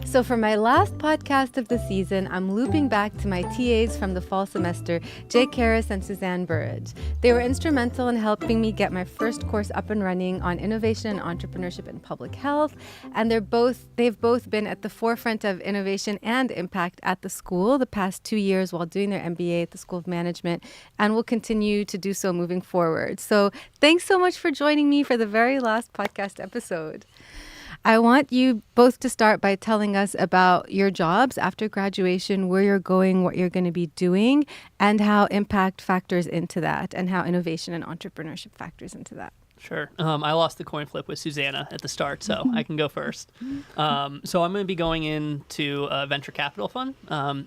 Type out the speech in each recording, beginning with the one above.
So for my last podcast of the season, I'm looping back to my TAs from the fall semester, Jake Harris and Susannah Burrage. They were instrumental in helping me get my first course up and running on innovation and entrepreneurship in public health. And they've both been at the forefront of innovation and impact at the school the past 2 years while doing their MBA at the School of Management, and will continue to do so moving forward. So thanks so much for joining me for the very last podcast episode. I want you both to start by telling us about your jobs after graduation, where you're going, what you're going to be doing, and how impact factors into that, and how innovation and entrepreneurship factors into that. Sure. I lost the coin flip with Susannah at the start, so I can go first. So I'm going to be going into a venture capital fund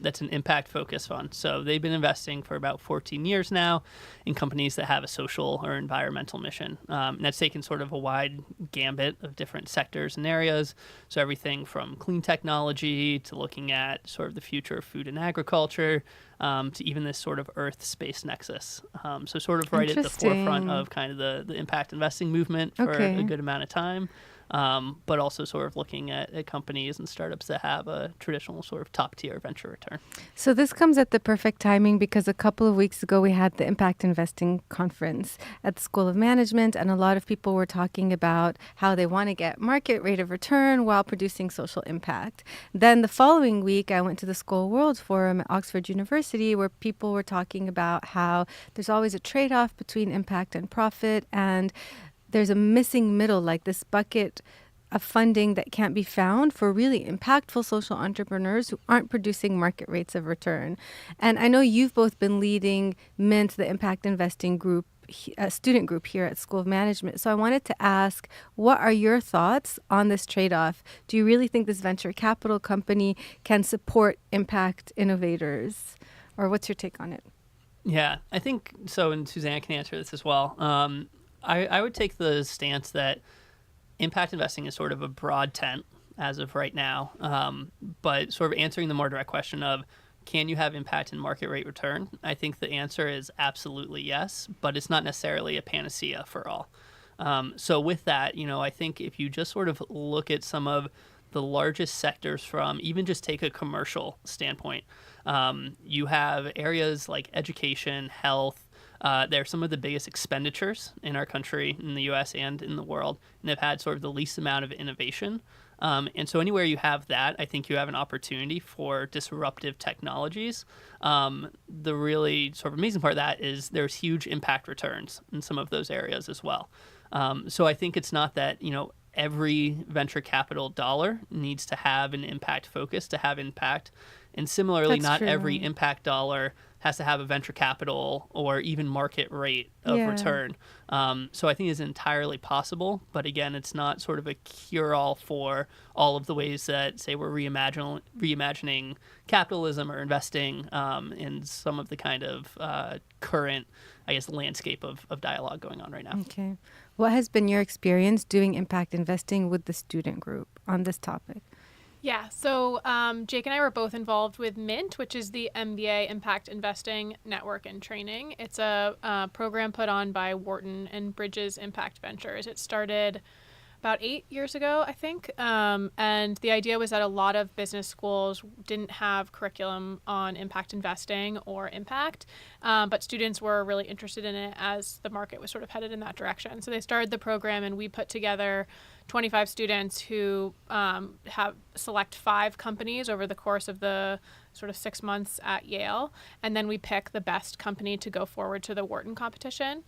that's an impact-focused fund. So they've been investing for about 14 years now in companies that have a social or environmental mission. And that's taken sort of a wide gambit of different sectors and areas. So everything from clean technology to looking at sort of the future of food and agriculture, to even this sort of Earth-space nexus. So sort of right at the forefront of kind of the impact investing movement for a good amount of time, but also sort of looking at companies and startups that have a traditional sort of top-tier venture return. So this comes at the perfect timing because a couple of weeks ago we had the Impact Investing Conference at the School of Management, and a lot of people were talking about how they want to get market rate of return while producing social impact. Then the following week I went to the School World Forum at Oxford University, where people were talking about how there's always a trade-off between impact and profit, and there's a missing middle, like this bucket of funding that can't be found for really impactful social entrepreneurs who aren't producing market rates of return. And I know you've both been leading Mint, the impact investing group, student group here at School of Management. So I wanted to ask, what are your thoughts on this trade-off? Do you really think this venture capital company can support impact innovators? Or what's your take on it? Yeah, I think so, and Susannah can answer this as well. I would take the stance that impact investing is sort of a broad tent as of right now, but sort of answering the more direct question of, can you have impact and market rate return? I think the answer is absolutely yes, but it's not necessarily a panacea for all. So with that, I think if you just sort of look at some of the largest sectors from even just take a commercial standpoint, you have areas like education, health. They're some of the biggest expenditures in our country, in the U.S. and in the world, and they've had sort of the least amount of innovation. And so anywhere you have that, I think you have an opportunity for disruptive technologies. The really sort of amazing part of that is there's huge impact returns in some of those areas as well. So I think it's not that, every venture capital dollar needs to have an impact focus to have impact. And similarly, That's not true. every impact dollar has to have a venture capital or even market rate of return. So I think it's entirely possible. But again, it's not sort of a cure-all for all of the ways that, say, we're reimagining capitalism or investing in some of the kind of current, landscape of dialogue going on right now. Okay. What has been your experience doing impact investing with the student group on this topic? Yeah, so Jake and I were both involved with Mint, which is the MBA Impact Investing Network and Training. It's a program put on by Wharton and Bridges Impact Ventures. It started about 8 years ago, I think. And the idea was that a lot of business schools didn't have curriculum on impact investing or impact, but students were really interested in it as the market was sort of headed in that direction. So they started the program, and we put together 25 students who select 5 companies over the course of the sort of 6 months at Yale, and then we pick the best company to go forward to the Wharton competition.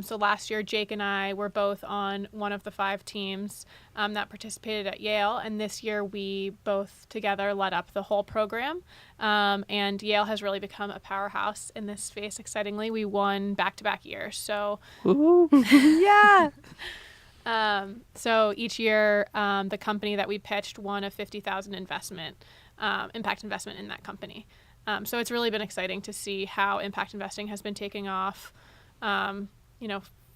So last year, Jake and I were both on one of the 5 teams that participated at Yale, and this year we both together led up the whole program. And Yale has really become a powerhouse in this space. Excitingly, we won back-to-back years. So, Yeah. So each year, the company that we pitched won a $50,000 impact investment in that company. So it's really been exciting to see how impact investing has been taking off,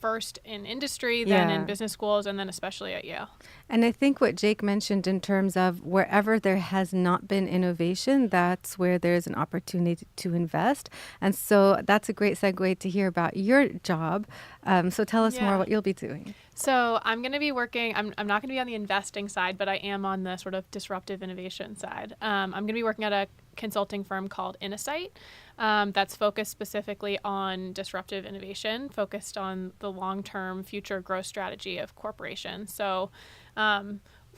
first in industry, then Yeah. in business schools, and then especially at Yale. And I think what Jake mentioned in terms of wherever there has not been innovation, that's where there's an opportunity to invest. And so that's a great segue to hear about your job. So tell us more Yeah. what you'll be doing. So I'm going to be working, I'm not going to be on the investing side, but I am on the sort of disruptive innovation side. I'm going to be working at a consulting firm called Innosight that's focused specifically on disruptive innovation, focused on the long-term future growth strategy of corporations. So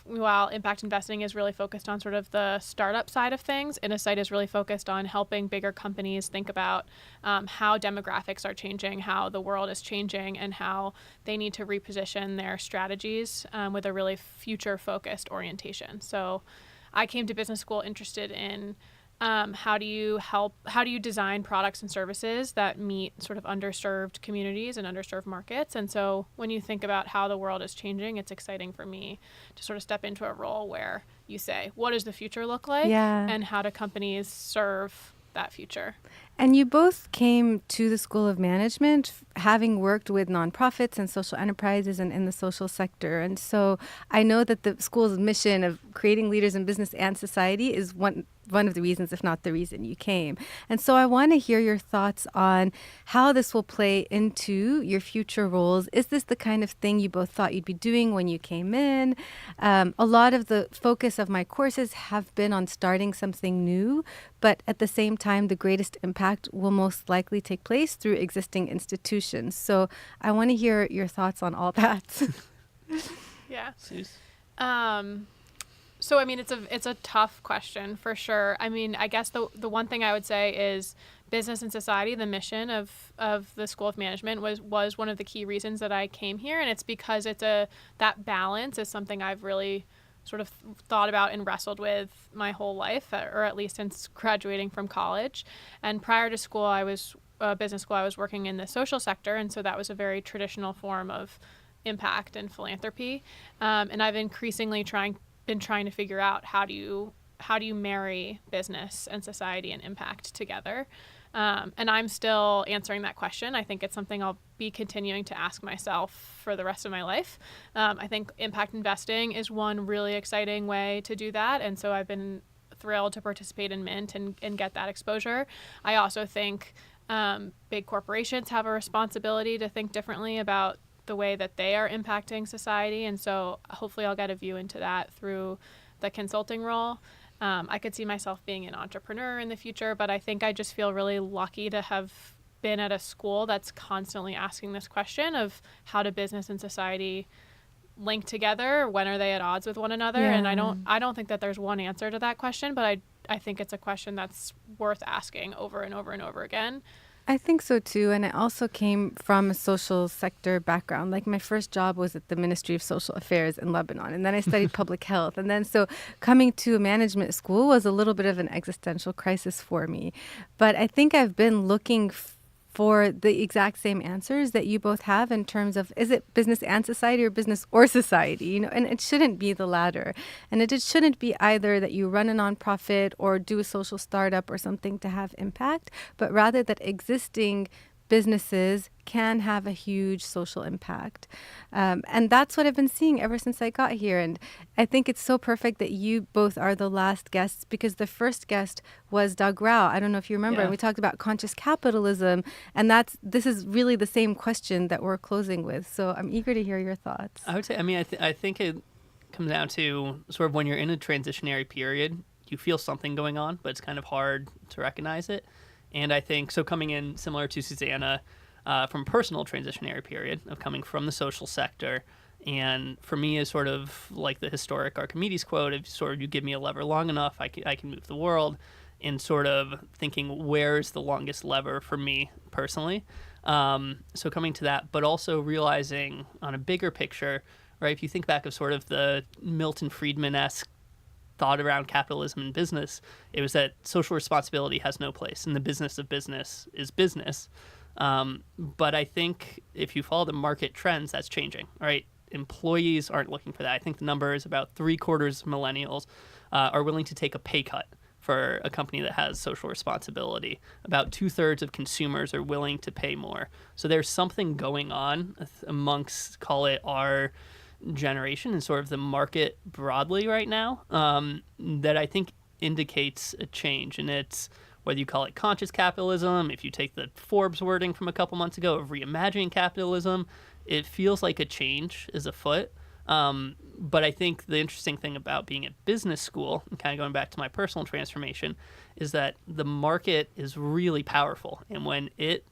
while impact investing is really focused on sort of the startup side of things, Innosight is really focused on helping bigger companies think about how demographics are changing, how the world is changing, and how they need to reposition their strategies with a really future-focused orientation. So I came to business school interested in how do you design products and services that meet sort of underserved communities and underserved markets? And so when you think about how the world is changing, it's exciting for me to sort of step into a role where you say, what does the future look like? Yeah. And how do companies serve that future? And you both came to the School of Management having worked with nonprofits and social enterprises and in the social sector. And so I know that the school's mission of creating leaders in business and society is one of the reasons, if not the reason, you came. And so I want to hear your thoughts on how this will play into your future roles. Is this the kind of thing you both thought you'd be doing when you came in? A lot of the focus of my courses have been on starting something new, but at the same time, the greatest impact will most likely take place through existing institutions. So I want to hear your thoughts on all that. Yeah. Sus? So, I mean, it's a tough question for sure. I mean, I guess the one thing I would say is business and society, the mission of the School of Management was one of the key reasons that I came here. And it's because that balance is something I've really sort of thought about and wrestled with my whole life, or at least since graduating from college. And prior to school, business school, I was working in the social sector. And so that was a very traditional form of impact and philanthropy. And I've increasingly been trying to figure out how do you marry business and society and impact together. And I'm still answering that question. I think it's something I'll be continuing to ask myself for the rest of my life. I think impact investing is one really exciting way to do that. And so I've been thrilled to participate in Mint and get that exposure. I also think big corporations have a responsibility to think differently about the way that they are impacting society. And so hopefully I'll get a view into that through the consulting role. I could see myself being an entrepreneur in the future, but I think I just feel really lucky to have been at a school that's constantly asking this question of how do business and society link together? When are they at odds with one another? Yeah. And I don't think that there's one answer to that question, but I think it's a question that's worth asking over and over and over again. I think so too. And I also came from a social sector background. Like my first job was at the Ministry of Social Affairs in Lebanon. And then I studied public health. And then so coming to a management school was a little bit of an existential crisis for me. But I think I've been looking for the exact same answers that you both have in terms of, is it business and society or business or society? And it shouldn't be the latter. And it shouldn't be either that you run a nonprofit or do a social startup or something to have impact, but rather that existing businesses can have a huge social impact. And that's what I've been seeing ever since I got here. And I think it's so perfect that you both are the last guests, because the first guest was Doug Rao. I don't know if you remember. Yeah. And we talked about conscious capitalism. And this is really the same question that we're closing with. So I'm eager to hear your thoughts. I would say, I mean, I think it comes down to sort of when you're in a transitionary period, you feel something going on, but it's kind of hard to recognize it. And I think, so coming in similar to Susannah, from a personal transitionary period of coming from the social sector, and for me is sort of like the historic Archimedes quote of sort of, you give me a lever long enough, I can move the world, and sort of thinking, where's the longest lever for me personally? So coming to that, but also realizing on a bigger picture, right, if you think back of sort of the Milton Friedman-esque thought around capitalism and business, it was that social responsibility has no place, and the business of business is business. But I think if you follow the market trends, that's changing, right? Employees aren't looking for that. I think the number is about 3/4 of millennials are willing to take a pay cut for a company that has social responsibility. About 2/3 of consumers are willing to pay more. So there's something going on amongst, call it, our generation and sort of the market broadly right now, that I think indicates a change. And it's whether you call it conscious capitalism, if you take the Forbes wording from a couple months ago of reimagining capitalism, it feels like a change is afoot. But I think the interesting thing about being at business school, and kind of going back to my personal transformation, is that the market is really powerful. And when it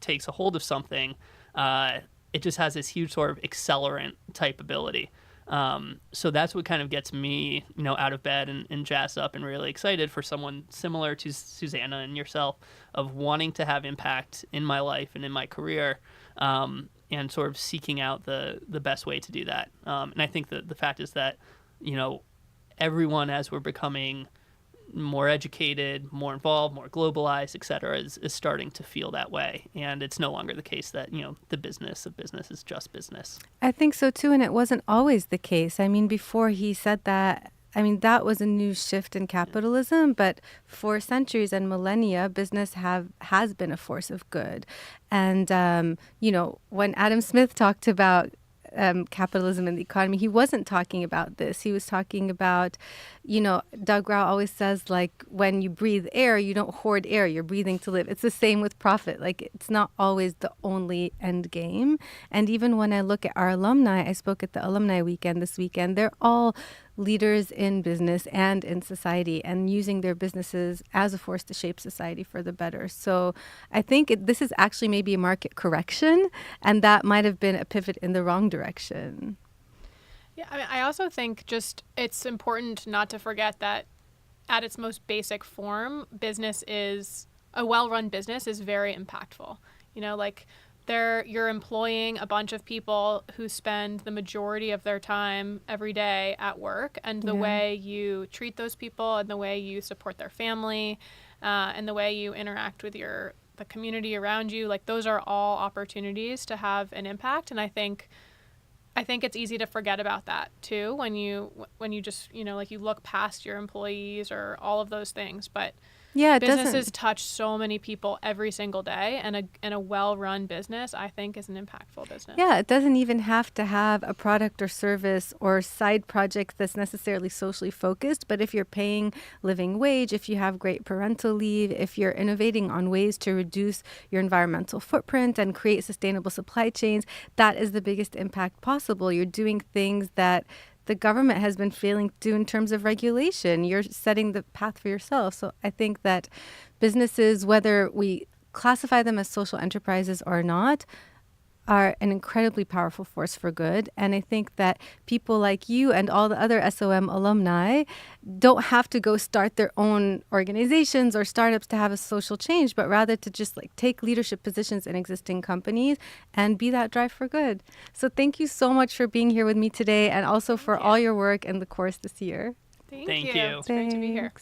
takes a hold of something, it just has this huge sort of accelerant type ability. So that's what kind of gets me, out of bed and jazzed up and really excited for someone similar to Susannah and yourself, of wanting to have impact in my life and in my career, and sort of seeking out the best way to do that. And I think that the fact is that, everyone, as we're becoming more educated, more involved, more globalized, et cetera, is starting to feel that way. And it's no longer the case that, the business of business is just business. I think so too, and it wasn't always the case. I mean, before he said that, that was a new shift in capitalism, but for centuries and millennia, business has been a force of good. And, when Adam Smith talked about capitalism and the economy, he wasn't talking about this. He was talking about, Doug Rao always says, like, when you breathe air, you don't hoard air, you're breathing to live. It's the same with profit. Like, it's not always the only end game. And even when I look at our alumni, I spoke at the alumni weekend this weekend, they're all leaders in business and in society, and using their businesses as a force to shape society for the better. So I think this is actually maybe a market correction, and that might have been a pivot in the wrong direction. Yeah, I also think just it's important not to forget that at its most basic form, a well-run business is very impactful. You're employing a bunch of people who spend the majority of their time every day at work, and the way you treat those people and the way you support their family, and the way you interact with the community around you, like, those are all opportunities to have an impact. And I think it's easy to forget about that too when you just, you look past your employees or all of those things. But yeah, businesses touch so many people every single day, and a well-run business, I think, is an impactful business. Yeah, it doesn't even have to have a product or service or side project that's necessarily socially focused. But if you're paying living wage, if you have great parental leave, if you're innovating on ways to reduce your environmental footprint and create sustainable supply chains, that is the biggest impact possible. You're doing things that the government has been failing to do in terms of regulation. You're setting the path for yourself. So I think that businesses, whether we classify them as social enterprises or not, are an incredibly powerful force for good. And I think that people like you and all the other SOM alumni don't have to go start their own organizations or startups to have a social change, but rather to just take leadership positions in existing companies and be that drive for good. So thank you so much for being here with me today, and also for all your work in the course this year. Thank you. It's great to be here.